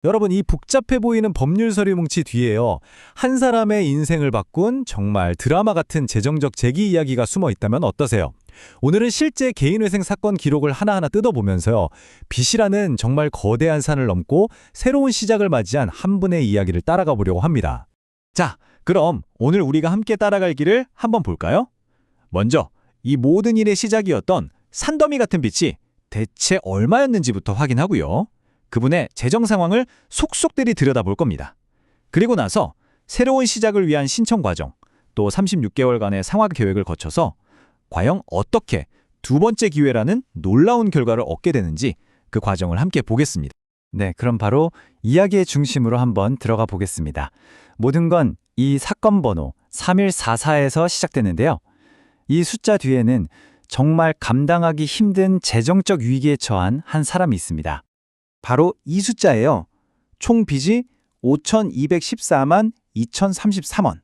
여러분, 이 복잡해 보이는 법률 서류 뭉치 뒤에요. 한 사람의 인생을 바꾼 정말 드라마 같은 재정적 재기 이야기가 숨어 있다면 어떠세요? 오늘은 실제 개인회생 사건 기록을 하나하나 뜯어보면서요. 빚이라는 정말 거대한 산을 넘고 새로운 시작을 맞이한 한 분의 이야기를 따라가 보려고 합니다. 자, 그럼 오늘 우리가 함께 따라갈 길을 한번 볼까요? 먼저 이 모든 일의 시작이었던 산더미 같은 빚이 대체 얼마였는지부터 확인하고요. 그분의 재정 상황을 속속들이 들여다볼 겁니다. 그리고 나서 새로운 시작을 위한 신청 과정, 또 36개월간의 상환 계획을 거쳐서 과연 어떻게 두 번째 기회라는 놀라운 결과를 얻게 되는지 그 과정을 함께 보겠습니다. 네, 그럼 바로 이야기의 중심으로 한번 들어가 보겠습니다. 모든 건 이 사건 번호 3144에서 시작되는데요. 이 숫자 뒤에는 정말 감당하기 힘든 재정적 위기에 처한 한 사람이 있습니다. 바로 이 숫자예요. 총 빚이 5,214만 2,033원.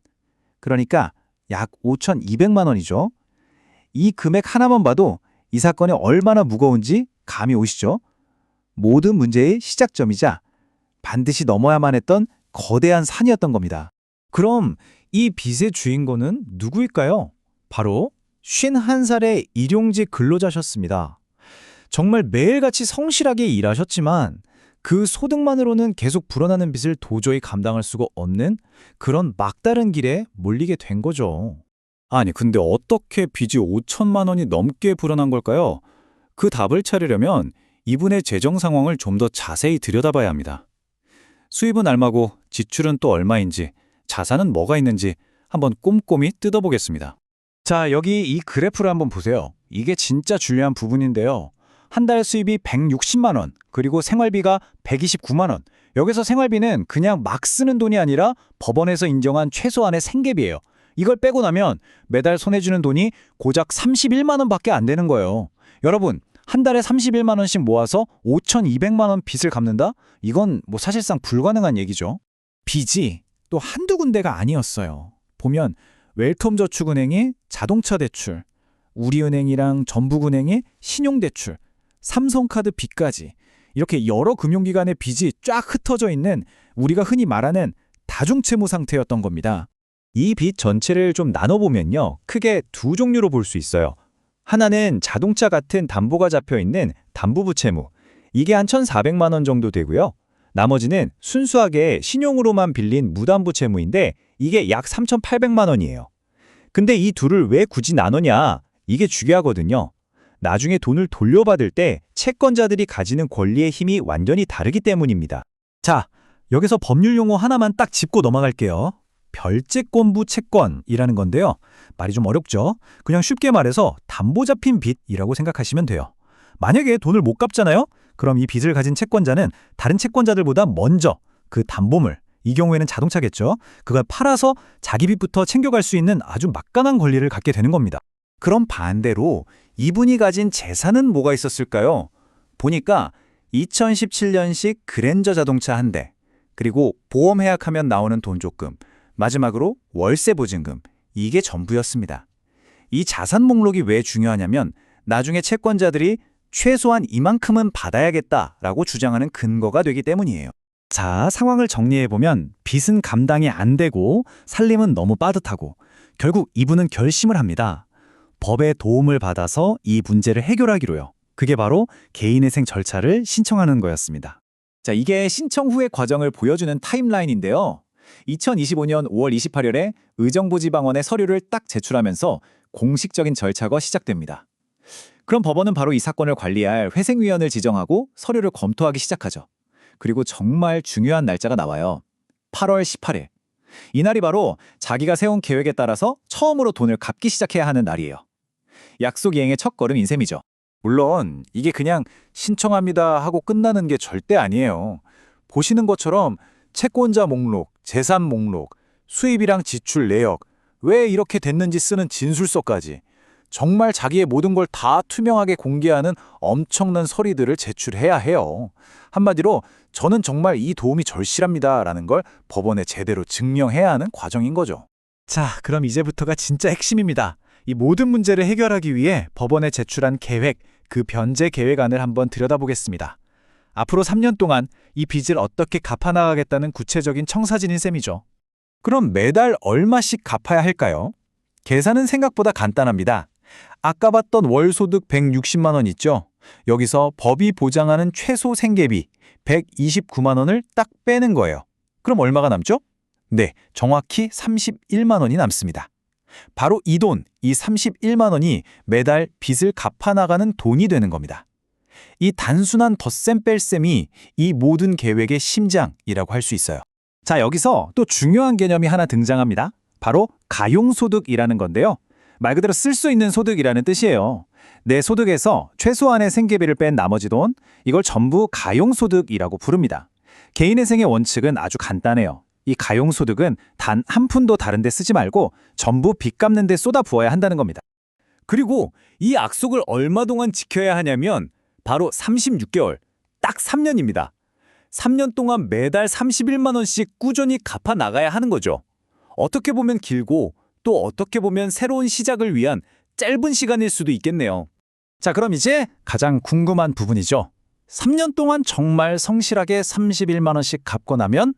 그러니까 약 5,200만 원이죠. 이 금액 하나만 봐도 이 사건이 얼마나 무거운지 감이 오시죠? 모든 문제의 시작점이자 반드시 넘어야만 했던 거대한 산이었던 겁니다. 그럼 이 빚의 주인공은 누구일까요? 바로 51살의 일용직 근로자셨습니다. 정말 매일같이 성실하게 일하셨지만 그 소득만으로는 계속 불어나는 빚을 도저히 감당할 수가 없는 그런 막다른 길에 몰리게 된 거죠. 아니, 근데 어떻게 빚이 5천만 원이 넘게 불어난 걸까요? 그 답을 찾으려면 이분의 재정 상황을 좀 더 자세히 들여다봐야 합니다. 수입은 얼마고 지출은 또 얼마인지, 자산은 뭐가 있는지 한번 꼼꼼히 뜯어보겠습니다. 자, 여기 이 그래프를 한번 보세요. 이게 진짜 중요한 부분인데요. 한 달 수입이 160만 원, 그리고 생활비가 129만 원. 여기서 생활비는 그냥 막 쓰는 돈이 아니라 법원에서 인정한 최소한의 생계비예요. 이걸 빼고 나면 매달 손에 쥐는 돈이 고작 31만 원밖에 안 되는 거예요. 여러분, 한 달에 31만 원씩 모아서 5,200만 원 빚을 갚는다? 이건 사실상 불가능한 얘기죠. 빚이 또 한두 군데가 아니었어요. 보면 웰컴저축은행이 자동차 대출, 우리은행이랑 전북은행이 신용대출, 삼성카드 빚까지 이렇게 여러 금융기관의 빚이 쫙 흩어져 있는 우리가 흔히 말하는 다중채무 상태였던 겁니다. 이 빚 전체를 좀 나눠보면요. 크게 두 종류로 볼 수 있어요. 하나는 자동차 같은 담보가 잡혀있는 담보부 채무. 이게 한 1,400만 원 정도 되고요. 나머지는 순수하게 신용으로만 빌린 무담보 채무인데 이게 약 3,800만 원이에요. 근데 이 둘을 왜 굳이 나누냐? 이게 중요하거든요. 나중에 돈을 돌려받을 때 채권자들이 가지는 권리의 힘이 완전히 다르기 때문입니다. 자, 여기서 법률 용어 하나만 딱 짚고 넘어갈게요. 별채권부 채권이라는 건데요. 말이 좀 어렵죠? 그냥 쉽게 말해서 담보 잡힌 빚이라고 생각하시면 돼요. 만약에 돈을 못 갚잖아요? 그럼 이 빚을 가진 채권자는 다른 채권자들보다 먼저 그 담보물, 이 경우에는 자동차겠죠? 그걸 팔아서 자기 빚부터 챙겨갈 수 있는 아주 막강한 권리를 갖게 되는 겁니다. 그럼 반대로 이분이 가진 재산은 뭐가 있었을까요? 보니까 2017년식 그랜저 자동차 한 대, 그리고 보험 해약하면 나오는 돈 조금, 마지막으로 월세 보증금, 이게 전부였습니다. 이 자산 목록이 왜 중요하냐면 나중에 채권자들이 최소한 이만큼은 받아야겠다라고 주장하는 근거가 되기 때문이에요. 자, 상황을 정리해보면 빚은 감당이 안 되고 살림은 너무 빠듯하고 결국 이분은 결심을 합니다. 법의 도움을 받아서 이 문제를 해결하기로요. 그게 바로 개인회생 절차를 신청하는 거였습니다. 자, 이게 신청 후의 과정을 보여주는 타임라인인데요. 2025년 5월 28일에 의정부지방원에 서류를 딱 제출하면서 공식적인 절차가 시작됩니다. 그럼 법원은 바로 이 사건을 관리할 회생위원을 지정하고 서류를 검토하기 시작하죠. 그리고 정말 중요한 날짜가 나와요. 8월 18일. 이날이 바로 자기가 세운 계획에 따라서 처음으로 돈을 갚기 시작해야 하는 날이에요. 약속 이행의 첫걸음인 셈이죠. 물론 이게 그냥 신청합니다 하고 끝나는 게 절대 아니에요. 보시는 것처럼 채권자 목록, 재산 목록, 수입이랑 지출 내역, 왜 이렇게 됐는지 쓰는 진술서까지 정말 자기의 모든 걸 다 투명하게 공개하는 엄청난 서류들을 제출해야 해요. 한마디로 저는 정말 이 도움이 절실합니다라는 걸 법원에 제대로 증명해야 하는 과정인 거죠. 자, 그럼 이제부터가 진짜 핵심입니다. 이 모든 문제를 해결하기 위해 법원에 제출한 계획, 그 변제 계획안을 한번 들여다보겠습니다. 앞으로 3년 동안 이 빚을 어떻게 갚아나가겠다는 구체적인 청사진인 셈이죠. 그럼 매달 얼마씩 갚아야 할까요? 계산은 생각보다 간단합니다. 아까 봤던 월소득 160만 원 있죠? 여기서 법이 보장하는 최소 생계비 129만 원을 딱 빼는 거예요. 그럼 얼마가 남죠? 네, 정확히 31만 원이 남습니다. 바로 이 돈, 이 31만 원이 매달 빚을 갚아나가는 돈이 되는 겁니다. 이 단순한 덧셈 뺄셈이 이 모든 계획의 심장이라고 할 수 있어요. 자, 여기서 또 중요한 개념이 하나 등장합니다. 바로 가용소득이라는 건데요. 말 그대로 쓸 수 있는 소득이라는 뜻이에요. 내 소득에서 최소한의 생계비를 뺀 나머지 돈, 이걸 전부 가용소득이라고 부릅니다. 개인회생의 원칙은 아주 간단해요. 이 가용소득은 단 한 푼도 다른 데 쓰지 말고 전부 빚 갚는 데 쏟아부어야 한다는 겁니다. 그리고 이 약속을 얼마 동안 지켜야 하냐면 바로 36개월, 딱 3년입니다. 3년 동안 매달 31만 원씩 꾸준히 갚아 나가야 하는 거죠. 어떻게 보면 길고 또 어떻게 보면 새로운 시작을 위한 짧은 시간일 수도 있겠네요. 자, 그럼 이제 가장 궁금한 부분이죠. 3년 동안 정말 성실하게 31만 원씩 갚고 나면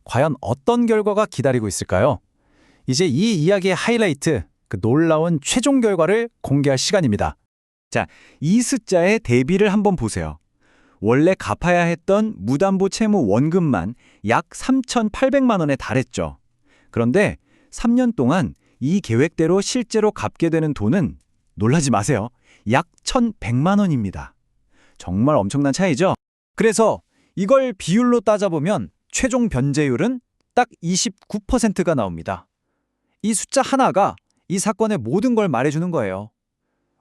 과연 어떤 결과가 기다리고 있을까요? 이제 이 이야기의 하이라이트, 그 놀라운 최종 결과를 공개할 시간입니다. 자, 이 숫자의 대비를 한번 보세요. 원래 갚아야 했던 무담보 채무 원금만 약 3,800만 원에 달했죠. 그런데 3년 동안 이 계획대로 실제로 갚게 되는 돈은 놀라지 마세요. 약 1,100만 원입니다. 정말 엄청난 차이죠? 그래서 이걸 비율로 따져보면 최종 변제율은 딱 29%가 나옵니다. 이 숫자 하나가 이 사건의 모든 걸 말해주는 거예요.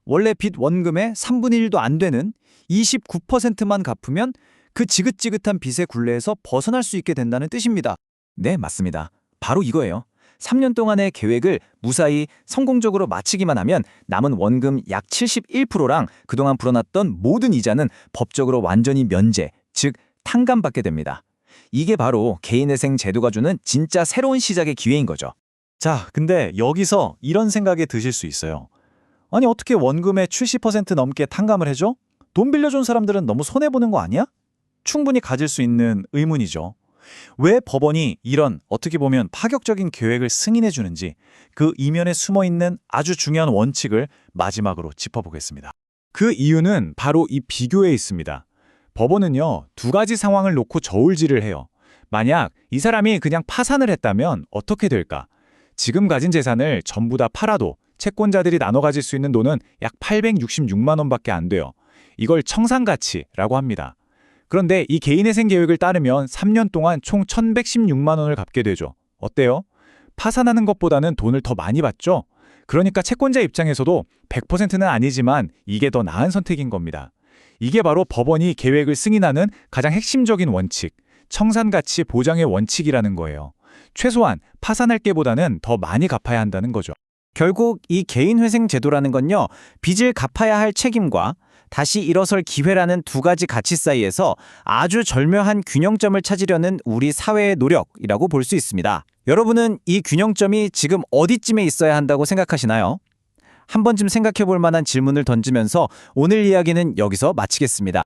원래 빚 원금의 3분의 1도 안 되는 29%만 갚으면 그 지긋지긋한 빚의 굴레에서 벗어날 수 있게 된다는 뜻입니다. 네, 맞습니다. 바로 이거예요. 3년 동안의 계획을 무사히 성공적으로 마치기만 하면 남은 원금 약 71%랑 그동안 불어났던 모든 이자는 법적으로 완전히 면제, 즉 탕감받게 됩니다. 이게 바로 개인회생 제도가 주는 진짜 새로운 시작의 기회인 거죠. 자, 근데 여기서 이런 생각이 드실 수 있어요. 아니, 어떻게 원금의 70% 넘게 탕감을 해줘? 돈 빌려준 사람들은 너무 손해보는 거 아니야? 충분히 가질 수 있는 의문이죠. 왜 법원이 이런 어떻게 보면 파격적인 계획을 승인해 주는지 그 이면에 숨어있는 아주 중요한 원칙을 마지막으로 짚어보겠습니다. 그 이유는 바로 이 비교에 있습니다. 법원은요, 두 가지 상황을 놓고 저울질을 해요. 만약 이 사람이 그냥 파산을 했다면 어떻게 될까? 지금 가진 재산을 전부 다 팔아도 채권자들이 나눠 가질 수 있는 돈은 약 866만 원밖에 안 돼요. 이걸 청산가치라고 합니다. 그런데 이 개인회생 계획을 따르면 3년 동안 총 1,116만 원을 갚게 되죠. 어때요? 파산하는 것보다는 돈을 더 많이 받죠? 그러니까 채권자 입장에서도 100%는 아니지만 이게 더 나은 선택인 겁니다. 이게 바로 법원이 계획을 승인하는 가장 핵심적인 원칙, 청산가치 보장의 원칙이라는 거예요. 최소한 파산할 게보다는 더 많이 갚아야 한다는 거죠. 결국 이 개인회생 제도라는 건요, 빚을 갚아야 할 책임과 다시 일어설 기회라는 두 가지 가치 사이에서 아주 절묘한 균형점을 찾으려는 우리 사회의 노력이라고 볼 수 있습니다. 여러분은 이 균형점이 지금 어디쯤에 있어야 한다고 생각하시나요? 한 번쯤 생각해 볼 만한 질문을 던지면서 오늘 이야기는 여기서 마치겠습니다.